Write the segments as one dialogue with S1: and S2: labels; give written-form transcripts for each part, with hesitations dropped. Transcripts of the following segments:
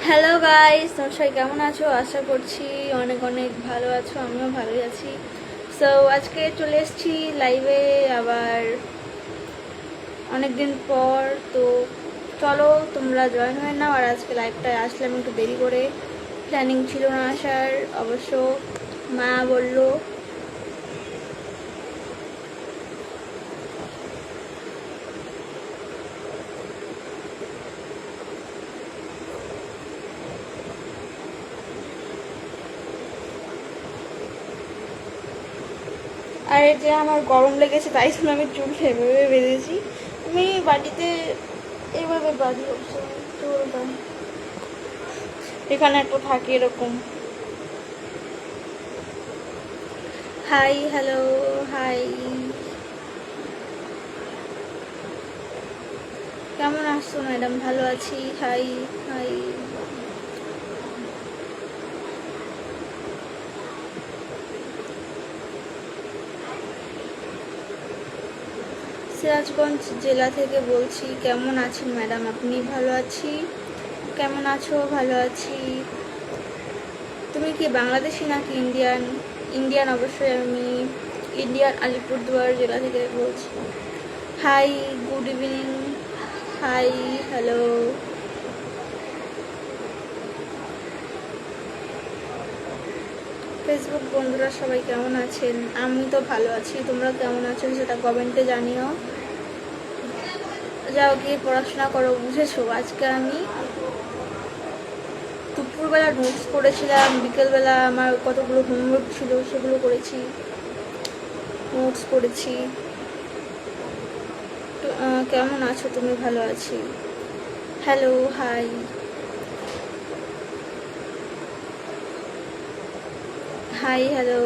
S1: Hello guys, তোমরা সবাই কেমন আছো? আশা করছি অনেক অনেক ভালো আছো। আমিও ভালোই আছি। সো আজকে চলে এসেছি লাইভে আবার অনেক দিন পর। তো চলো তোমরা জয়েন হয়ে নাও। আর আজকে লাইভটায় আসলাম একটু দেরি করে, প্ল্যানিং ছিল না আসার। অবশ্য মা বললো। আর এই যে আমার গরম লেগেছে, তাই জন্য আমি চুল এভাবে বেঁধেছি। আমি বাড়িতে এইভাবে বাঁধি, অবশ্য চুলটা এখানে একটু থাকে এরকম। হাই, হ্যালো, হাই, কেমন আছো ম্যাডাম? ভালো আছি। High, high. সিরাজগঞ্জ জেলা থেকে বলছি। কেমন আছেন ম্যাডাম আপনি? ভালো আছি। কেমন আছো? ভালো আছি। তুমি কি বাংলাদেশি নাকি ইন্ডিয়ান? ইন্ডিয়ান অবশ্যই। আমি ইন্ডিয়ান, আলিপুরদুয়ার জেলা থেকে বলছি। Hi, good evening. Hi, hello. Facebook বন্ধুরা সবাই কেমন আছেন? আমি তো ভালো আছি, তোমরা কেমন আছো সেটা কমেন্টে জানিও। যাও গিয়ে পড়াশোনা করো, বুঝেছো? আজকে আমি দুপুরবেলা নোটস করেছিলাম, বিকেলবেলা আমার কতগুলো হোমওয়ার্ক ছিল সেগুলো করেছি, নোটস করেছি। তো কেমন আছো তুমি? ভালো আছি। Hello, hi, hi, hello,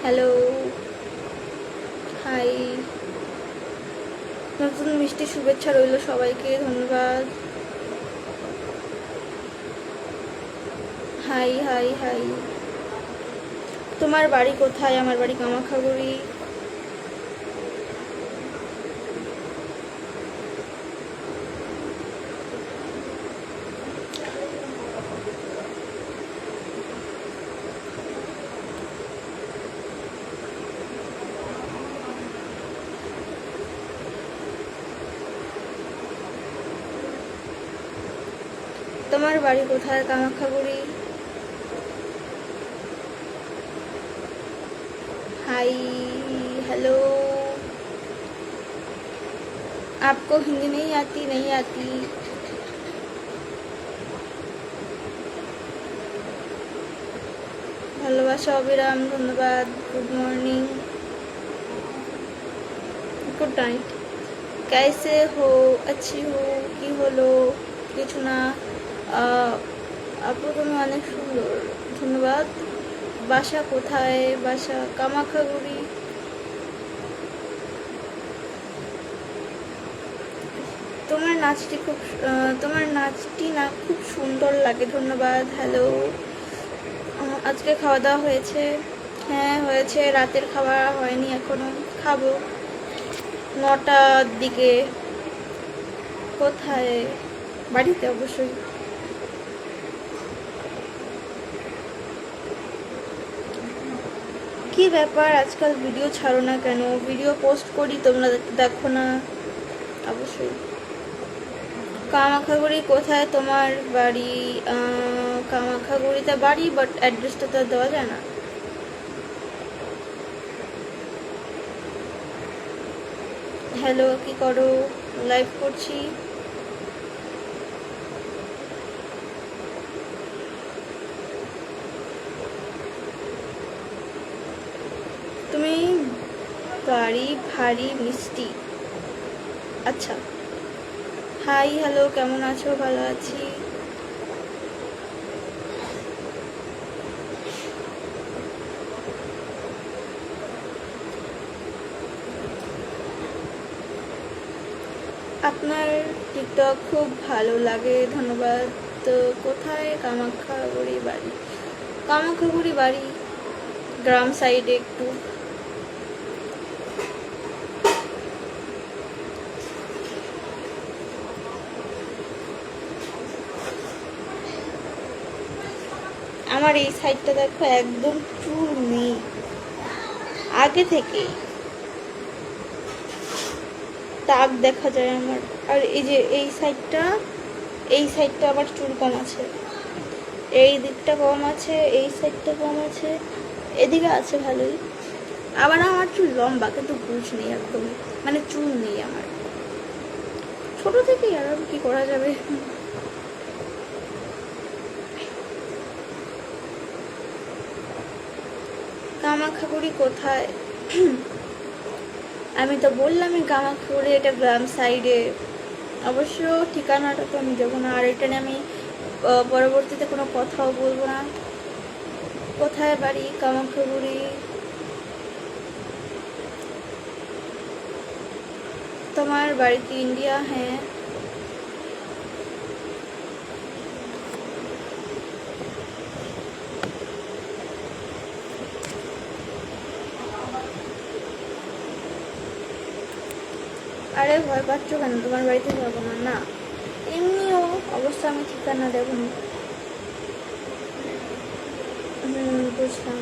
S1: hello, hi. নতুন মিষ্টি শুভেচ্ছা রইল সবাইকে, ধন্যবাদ। Hi, hi, hi. তোমার বাড়ি কোথায়? আমার বাড়ি কামাখ্যাগুড়ি। তোমার বাড়ি কোথায়? কামাখ্যাগুড়ি। Hi, hello. आपको हिंदी नहीं आती? नहीं आती। ভালোবাসা অবিরাম, ধন্যবাদ। Good morning, good night. कैसे हो? अच्छी हो। কি হলো? কিছু না। আপু তুমি অনেক সুন্দর, ধন্যবাদ। বাসা কোথায়? বাসা কামাখ্যাগুড়ি। তোমার নাচটি না খুব সুন্দর লাগে, ধন্যবাদ। হ্যালো। আজকে খাওয়া দাওয়া হয়েছে? হ্যাঁ হয়েছে, রাতের খাওয়া হয়নি এখনো, খাবো 9টার দিকে। কোথায়? বাড়িতে অবশ্যই। কি ব্যাপার আজকাল ভিডিও ছাড়ো না কেন? ভিডিও পোস্ট করি, তোমরা দেখো না। অবশ্যই। কামাখ্যাগুড়ি কোথায় তোমার বাড়ি? কামাখ্যাগুড়িতে বাড়ি, বাট অ্যাড্রেসটা তো দেওয়া যায় না। হ্যালো, কি করো? লাইভ করছি। তুমি বাড়ি ভারী মিষ্টি। আচ্ছা। হাই, হ্যালো, কেমন আছো? ভালো আছি। আপনার টিকটক খুব ভালো লাগে, ধন্যবাদ। তো কোথায় কামাখ্যাগুড়ি বাড়ি? কামাখ্যাগুড়ি বাড়ি গ্রাম সাইডে একটু। আমার এই সাইডটা দেখো একদম চুল নেই আগে থেকে, দাগ দেখা যায় আমার। আর এই যে এই সাইডটা আবার চুল কম আছে, এই দিকটা কম আছে, এই সাইডটা কম আছে, এদিকে আছে ভালোই। আবার আমার চুল লম্বা কিন্তু বুঝ নেই একদমই, মানে চুল নেই আমার ছোট থেকেই। আর কি করা যাবে। কামাখ্যাগুড়ি কোথায়? আমি তো বললামই কামাখ্যাগুড়ি, এটা গ্রাম সাইডে। অবশ্য ঠিকানাটা তো আমি দেবো না, আর এটা নিয়ে আমি পরবর্তীতে কোনো কথাও বলবো না। কোথায় বাড়ি? কামাখ্যাগুড়ি। তোমার বাড়ি কি ইন্ডিয়া? হ্যাঁ। আরে ভয় পাচ্ছ কেন? তোমার বাড়িতে যাবো না। না এমনিও অবশ্য আমি ঠিকানা দেবো না। বুঝলাম।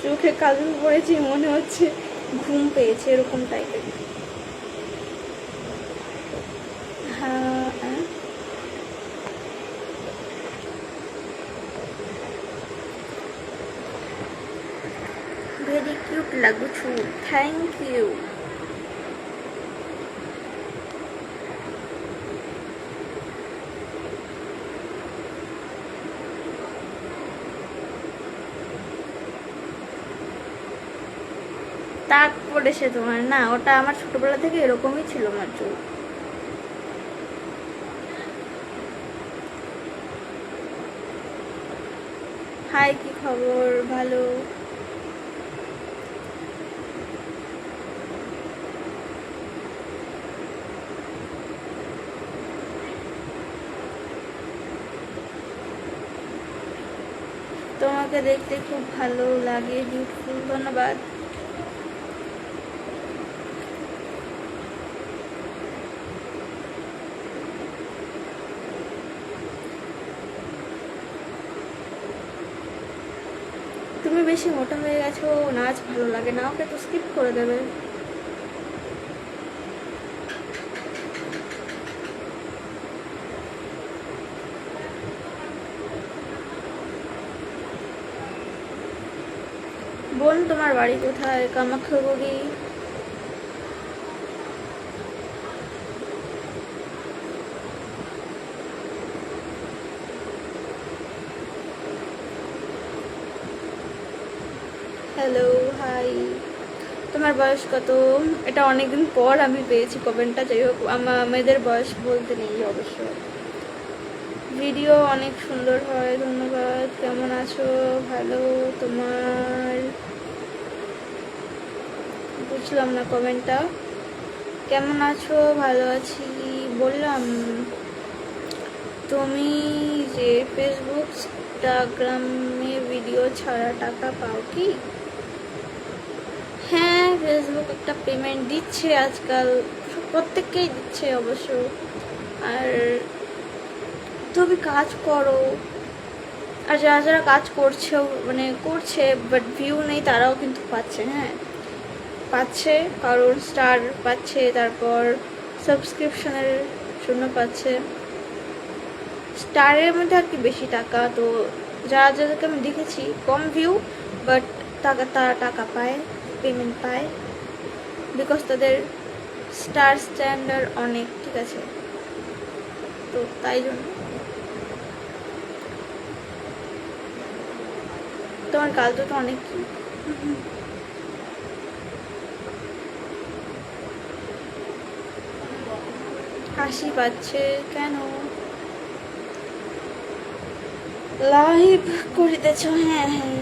S1: চোখে কাজল পড়েছি মনে হচ্ছে ঘুম পেয়েছে, এরকম টাইপের। হ্যাঁ, ভেরি কিউট লাগুছু, থ্যাংক ইউ। দাগ পড়েছে তোমার? না, ওটা আমার ছোটবেলা থেকে এরকমই ছিল আমার চুল। হাই, কি খবর? ভালো। তোমাকে দেখতে খুব ভালো লাগে, বিউটিফুল। ধন্যবাদ। তুমি বেশি মোটা হয়ে গেছো, নাচ ভালো লাগে না, ওকে তো স্কিপ করে দেবে। বোন, তোমার বাড়ি কোথায়? কামাখ্যাগুড়ি। Hello, hi. তোমার বয়স কত? এটা অনেকদিন পর আমি পেয়েছি কমেন্টটা। যাই হোক, মেয়েদের বয়স বলতে নেই অবশ্য। ভিডিও অনেক সুন্দর হয়, ধন্যবাদ। কেমন আছো? ভালো। তোমার বুঝলাম না কমেন্টটা। কেমন আছো? ভালো আছি বললাম। তুমি যে ফেসবুক ইনস্টাগ্রামে ভিডিও ছাড়া টাকা পাও কি? হ্যাঁ, ফেসবুক একটা পেমেন্ট দিচ্ছে আজকাল, প্রত্যেককেই দিচ্ছে অবশ্য। আর তুমি কাজ করো, আর যারা যারা কাজ করছেও, মানে করছে বাট ভিউ নেই, তারাও কিন্তু পাচ্ছে। হ্যাঁ পাচ্ছে, কারণ স্টার পাচ্ছে, তারপর সাবস্ক্রিপশনের জন্য পাচ্ছে। স্টারের মধ্যে আর কি বেশি টাকা। তো যারা যাদেরকে আমি দেখেছি কম ভিউ, বাট তারা টাকা পায়, পেমেন্ট পায়, বিকজ তাদের স্টার স্ট্যান্ডার্ড অনেক, ঠিক আছে? তো তাই জন্য। তোমার গাল দুটো অনেক কি হাসি পাচ্ছে কেন? লাইভ করিতেছ? হ্যাঁ হ্যাঁ।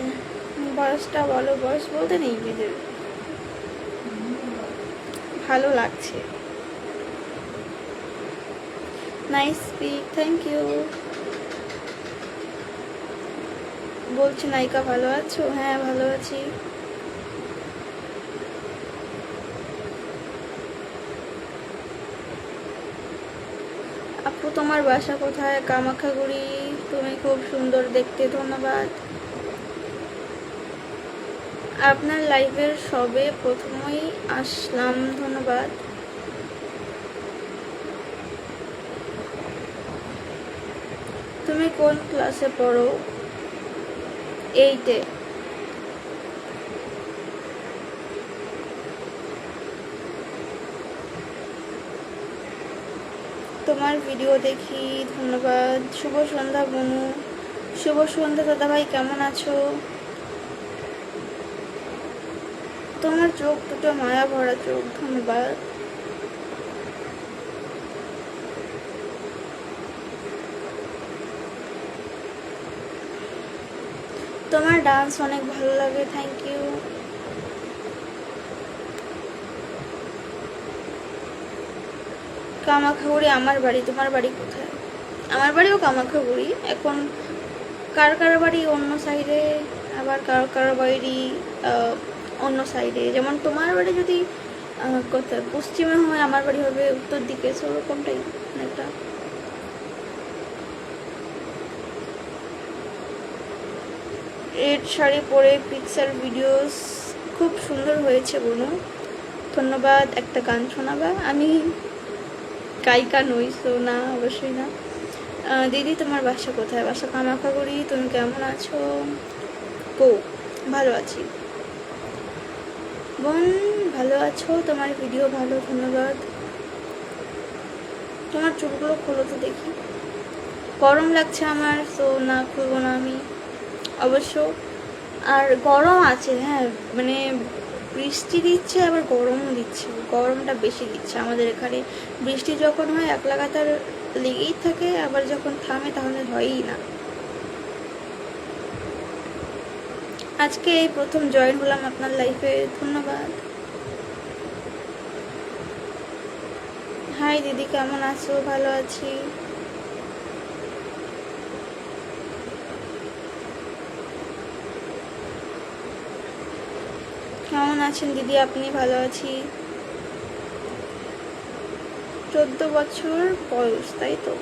S1: বয়সটা বলো। বয়স বলতে নেই মেয়েদের। ভালো লাগছে। Nice speak, thank you. বলছি নায়িকা, ভালো আছো? হ্যাঁ ভালো আছি। তোমার বাসা কোথায়? কামাখ্যাগুড়ি। তুমি খুব সুন্দর দেখতে, ধন্যবাদ। আপনার লাইভের সবে প্রথমেই আসলাম, ধন্যবাদ। তুমি কোন ক্লাসে পড়ো? 8-এ। তোমার ভিডিও দেখি, ধন্যবাদ। শুভ সন্ধ্যা বনু। শুভ সন্ধ্যা দাদাভাই, কেমন আছো? তোমার চোখ দুটো মায়া ভরা চোখ, ধন্যবাদ। তোমার ডান্স অনেক ভালো লাগে, থ্যাংক ইউ। কামাখ্যাগুড়ি আমার বাড়ি, তোমার বাড়ি কোথায়? আমার বাড়িও কামাখ্যাগুড়ি। এখন কার কার বাড়ি অন্য সাইডে, আবার কার কার বাড়ি অন্য সাইডে। যেমন তোমার বাড়ি যদি কোথায় পশ্চিমে হয়, আমার বাড়ি হবে উত্তর দিকে, সেরকমটাই একটা। রেড শাড়ি পরে পিক্সেল ভিডিওস খুব সুন্দর হয়েছে বনু, ধন্যবাদ। একটা গান শোনাবা? আমি গায়িকা নই, সো না, অবশ্যই না। দিদি তোমার বাসা কোথায়? বাসা কামাখ্যাগুড়ি। তুমি কেমন আছো? ভালো আছি বোন, ভালো আছো? তোমার ভিডিও ভালো, ধন্যবাদ। তোমার চুলগুলো খোলো তো দেখি। গরম লাগছে আমার, সো না, খুলবো না আমি অবশ্য। আর গরম আছে, হ্যাঁ, মানে বৃষ্টি দিচ্ছে আবার গরমও দিচ্ছে, গরমটা বেশি দিচ্ছে আমাদের এখানে। বৃষ্টি যখন হয় এক লাগাতার লেগেই থাকে, আবার যখন থামে তাহলে হয়ই না। আজকে এই প্রথম জয়েন হলাম আপনার লাইফে, ধন্যবাদ। হাই দিদি, কেমন আছো? ভালো আছি। কেমন আছেন দিদি আপনি? ভালো আছি। 14 বছর বয়স, তাই তো?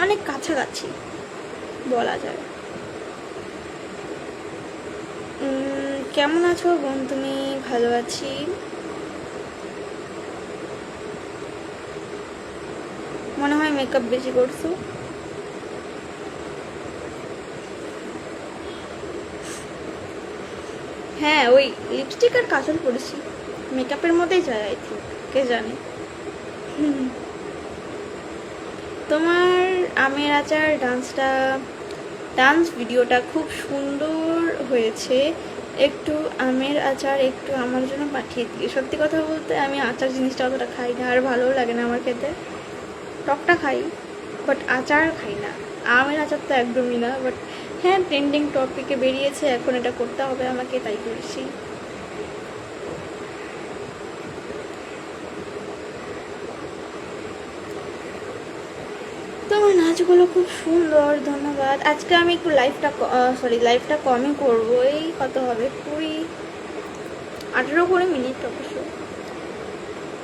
S1: অনেক কাছাকাছি বলা যায়। কেমন আছো বোন তুমি? ভালো আছি। মনে হয় মেকআপ বেশি করছো। হ্যাঁ, ওই লিপস্টিক আর কাজল পরেছি, মেকআপের মধ্যেই যায় আই থিঙ্ক, কে জানে। তোমার আমের আচার ডান্স ভিডিওটা খুব সুন্দর হয়েছে। একটু আমের আচার একটু আমার জন্য পাঠিয়ে দিয়ে। সত্যি কথা বলতে আমি আচার জিনিসটা অতটা খাই না, আর ভালোও লাগে না আমার খেতে। টকটা খাই, বাট আচার খাই না। আমের আচার তো একদমই না, বাট হ্যাঁ, ট্রেন্ডিং টপিকে বেরিয়েছে, এখন এটা করতে হবে আমাকে, তাই করেছি। তোমার নাচগুলো খুব সুন্দর, ধন্যবাদ। আজকে আমি একটু লাইভটা কমই করবো। এই কত হবে, 18-20 মিনিট অবশ্য।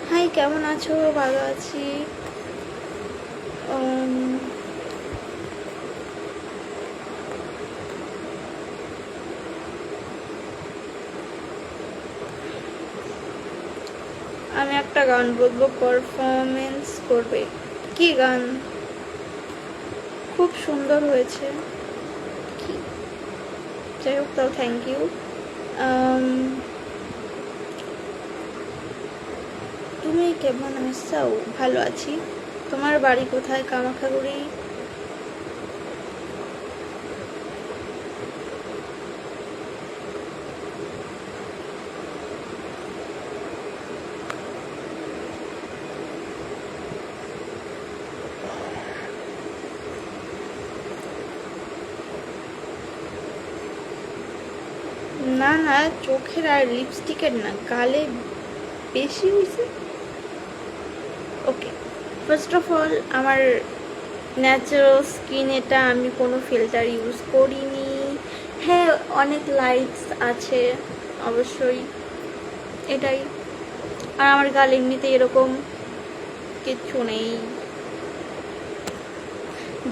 S1: হাই, কেমন আছো? ভালো আছি। আমি একটা গান বলবো, পারফরমেন্স করবে? কি গান? খুব সুন্দর হয়েছে। যাই হোক, তাও থ্যাংক ইউ। তুমি কেমন আছো? ভালো আছি। তোমার বাড়ি কোথায়? কামাখ্যাগুড়ি। না না, চোখের আর লিপস্টিকের না, গালে বেশি হয়েছে। ওকে, ফার্স্ট অফ অল আমার ন্যাচারাল স্কিন, এটা আমি কোনো ফিল্টার ইউজ করিনি। হ্যাঁ, অনেক লাইটস আছে অবশ্যই, এটাই। আর আমার গাল এমনিতে এরকম, কিচ্ছু নেই।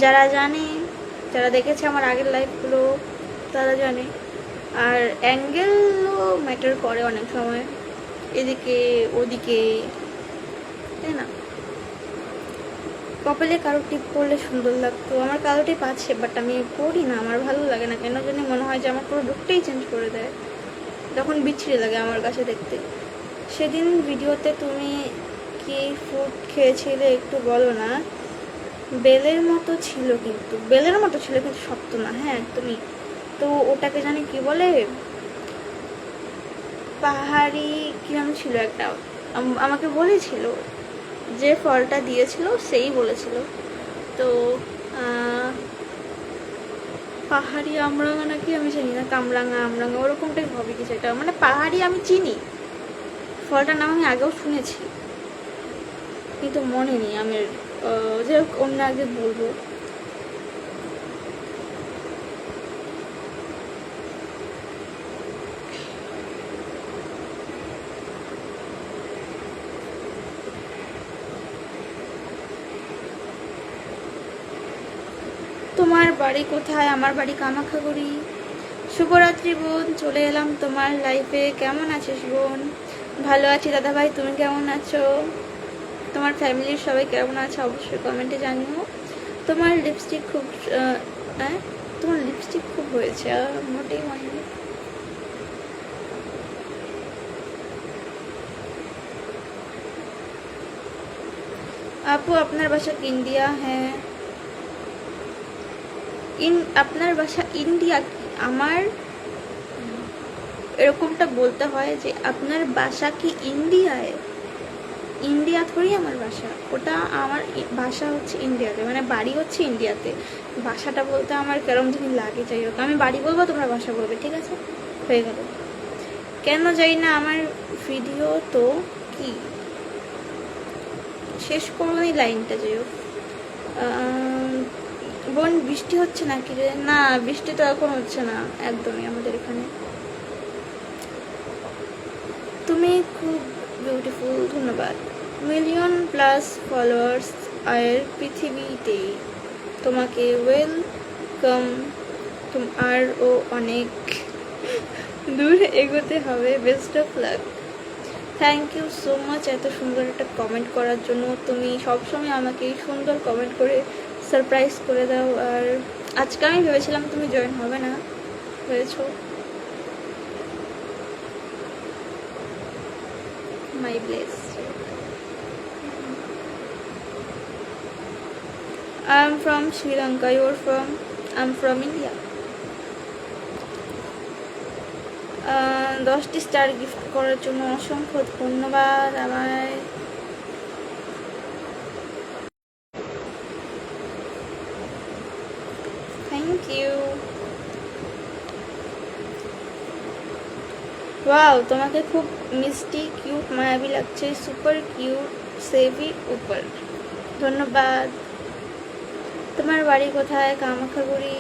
S1: যারা জানে, যারা দেখেছে আমার আগের লাইফগুলো তারা জানে। আর অ্যাঙ্গেলও ম্যাটার করে অনেক সময়, এদিকে ওদিকে, তাই না? কপালে কারো টিপ পরলে সুন্দর লাগতো। আমার কালো টিপ আছে, বাট আমি পরি না, আমার ভালো লাগে না। কেন জানি মনে হয় যে আমার পুরো লুকটাই চেঞ্জ করে দেয়, তখন বিচ্ছিরি লাগে আমার কাছে দেখতে। সেদিন ভিডিওতে তুমি কি ফুড খেয়েছিলে একটু বলো না? বেলের মতো ছিল, কিন্তু বেলের মতো ছিল, কিন্তু শক্ত না। হ্যাঁ একদমই। তো ওটাকে জানি কি বলে, পাহাড়ি কিরম ছিল একটা, আমাকে বলেছিল, যে ফলটা দিয়েছিল সেই বলেছিল। তো পাহাড়ি আমরাঙা নাকি আমি জানি না, কামরাঙা আমরাঙা ওরকমটাই হবে কিছু একটা, মানে পাহাড়ি আমি চিনি, ফলটার নাম আমি আগেও শুনেছি কিন্তু মনে নেই আমি। যে অন্য আগে বলবো। তোমার বাড়ি কোথায়? আমার বাড়ি কামাখ্যাগুড়ি। শুভরাত্রি বোন, চলে এলাম তোমার লাইফে। কেমন আছিস বোন? ভালো আছি দাদা ভাই, তুমি কেমন আছো? তোমার ফ্যামিলির সবাই কেমন আছে অবশ্যই কমেন্টে জানিও। তোমার লিপস্টিক খুব তোমার লিপস্টিক খুব হয়েছে, মোটেই হয়নি। আপু আপনার বাসা ইন্ডিয়া? হ্যাঁ, আপনার বাসা ইন্ডিয়া কি? আমার এরকমটা বলতে হয় যে আপনার বাসা কি ইন্ডিয়ায়? ইন্ডিয়া থোড়ি আমার বাসা, ওটা আমার বাসা হচ্ছে ইন্ডিয়াতে, মানে বাড়ি হচ্ছে ইন্ডিয়াতে। বাসাটা বলতে আমার কেরম যদি লাগে, যাই হোক আমি বাড়ি বলবো, তোমরা বাসা বলবে, ঠিক আছে? হয়ে গেল। কেন যাই না আমার ভিডিও? তো কি শেষ করোনি লাইনটা, যাই হোক। বোন বৃষ্টি হচ্ছে নাকি রে? না, বৃষ্টি তো এখন হচ্ছে না একদমই আমাদের এখানে। তুমি খুব বিউটিফুল, ধন্যবাদ। মিলিয়ন প্লাস ফলোয়ার্স এর পৃথিবীতে তোমাকে ওয়েলকাম। আরও অনেক দূর এগোতে হবে, best of luck. Thank you so much এত সুন্দর একটা কমেন্ট করার জন্য। তুমি সবসময় আমাকে এই সুন্দর কমেন্ট করে সারপ্রাইজ করে দাও। আর আজকে আমি ভেবেছিলাম তুমি জয়েন হবে না, হয়েছো। মাই bless. I am from Sri Lanka. You are from? I am from India. 10টি স্টার গিফট করার জন্য অসংখ্য ধন্যবাদ আমায়। Thank you. ওয়াও, তোমাকে খুব মিষ্টি, কিউট, মায়াবী লাগছে। সুপার কিউট, সেভি উপর। ধন্যবাদ। তোমার বাড়ি কোথায়? Kamakhyaguri.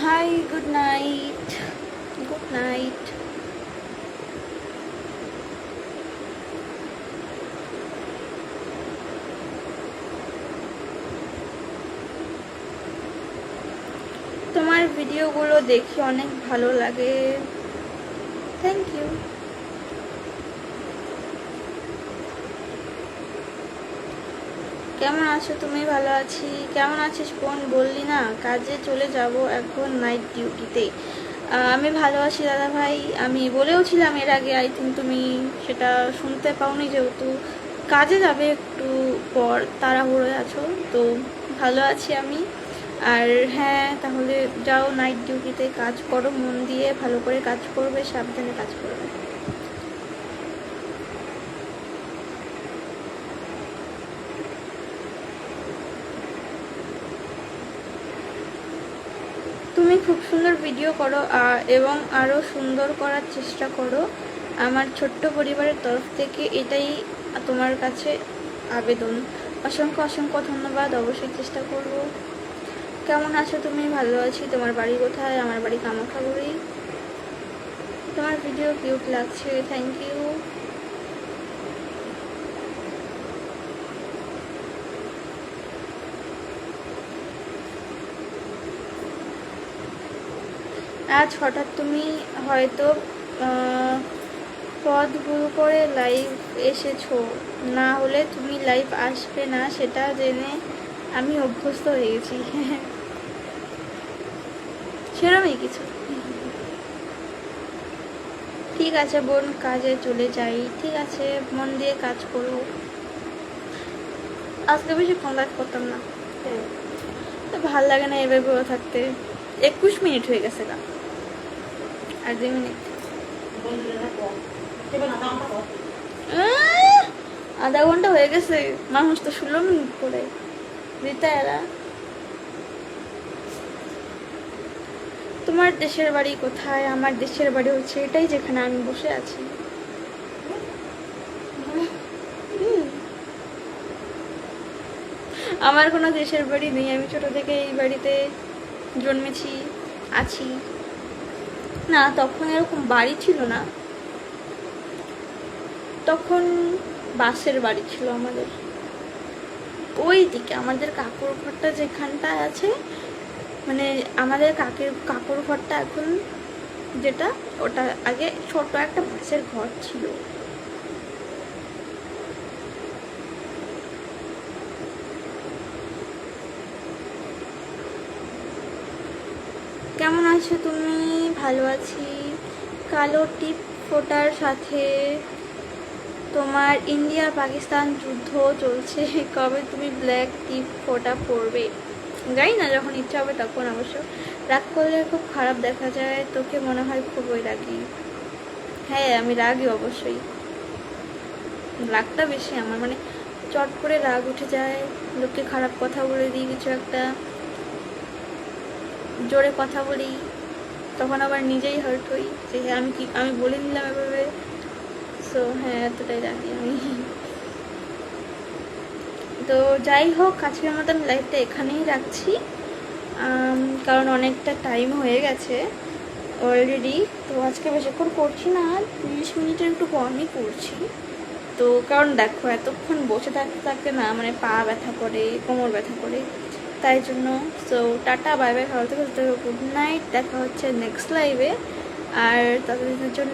S1: Hi, good night. Good night. তোমার ভিডিওগুলো দেখি অনেক ভালো লাগে। Thank you. কেমন আছো তুমি? ভালো আছি। কেমন আছিস বোন? বললি না কাজে চলে যাব এখন নাইট ডিউটিতে। আমি ভালো আছি দাদা ভাই। আমি বলেওছিলাম এর আগে, আই থিঙ্ক তুমি সেটা শুনতে পাওনি, যেহেতু কাজে যাবে একটু পর, তাড়াহুড়োয় আছো তো। ভালো আছি আমি। আর হ্যাঁ, তাহলে যাও নাইট ডিউটিতে, কাজ করো মন দিয়ে, ভালো করে কাজ করবে, সাবধানে কাজ করবে। তুমি খুব সুন্দর ভিডিও করো এবং আরও সুন্দর করার চেষ্টা করো। আমার ছোট্ট পরিবারের তরফ থেকে এটাই তোমার কাছে আবেদন। অসংখ্য অসংখ্য ধন্যবাদ। অবশ্যই চেষ্টা করব। কেমন আছো তুমি? ভালো আছি। তোমার বাড়ি কোথায়? আমার বাড়ি কামাখ্যাগুড়ি। তোমার ভিডিও কিউট লাগছে, থ্যাংক ইউ। আজ হঠাৎ তুমি হয়তো পথ ভুল করে লাইভ এসেছো, না হলে তুমি লাইভ আসবে না সেটা জেনে আমি অভ্যস্ত হয়ে গেছি। সেরকমই কিছু। ঠিক আছে বোন, কাজে চলে যাই। ঠিক আছে, মন দিয়ে কাজ করো। আজকে বেশি ফোন লাইভ করতাম না, ভাল লাগে না এভাবে থাকতে। 21 মিনিট হয়ে গেছে গা, আর 2 মিনিট। আধা ঘন্টা হয়ে গেছে, মানুষ তো 16 মিনিট করে দিতে এরা। তোমার দেশের বাড়ি কোথায়? আমার দেশের বাড়ি হচ্ছে এটাই, যেখানে আমি বসে আছি। আমার কোনো দেশের বাড়ি নেই, আমি ছোট থেকে এই বাড়িতে জন্মেছি, আছি। না, তখন এরকম বাড়ি ছিল না, তখন বাসের বাড়ি ছিল আমাদের। ওই দিকে আমাদের কাকুর ঘরটা যেখানটায় আছে, মানে আমাদের কাকুর ঘরটা এখন যেটা, ওটা আগে ছোট একটা বাসের ঘর ছিল। কেমন আছো তুমি? ভালো আছি। কালো টিপ ফোটার সাথে তোমার ইন্ডিয়া পাকিস্তান যুদ্ধ চলছে, কবে তুমি ব্ল্যাক টিপ ফোটা পরবে? জানি না, যখন ইচ্ছা হবে তখন। অবশ্য রাগ করলে খুব খারাপ দেখা যায়, তোকে মনে হয় খুবই রাগি। হ্যাঁ, আমি রাগি অবশ্যই। রাগটা বেশি আমার, মানে চট করে রাগ উঠে যায়, লোককে খারাপ কথা বলে দিই, কিছু একটা জোরে কথা বলি, তখন আবার নিজেই হার্ট হই যে হ্যাঁ আমি বলে নিলাম এভাবে। সো হ্যাঁ, এতটাই রাগি আমি। তো যাই হোক, আজকের মতো আমি লাইভটা এখানেই রাখছি, কারণ অনেকটা টাইম হয়ে গেছে অলরেডি। তো আজকে বেশিক্ষণ করছি না, 30 মিনিটের একটু কমই করছি। তো কারণ দেখো, এতক্ষণ বসে থাকতে থাকতে না, মানে পা ব্যথা করে, কোমর ব্যথা করে, তাই জন্য। সো টাটা, বাই বাই, ভালো থেকে গুড নাইট। দেখা হচ্ছে নেক্সট লাইভে। আর তাদের জন্য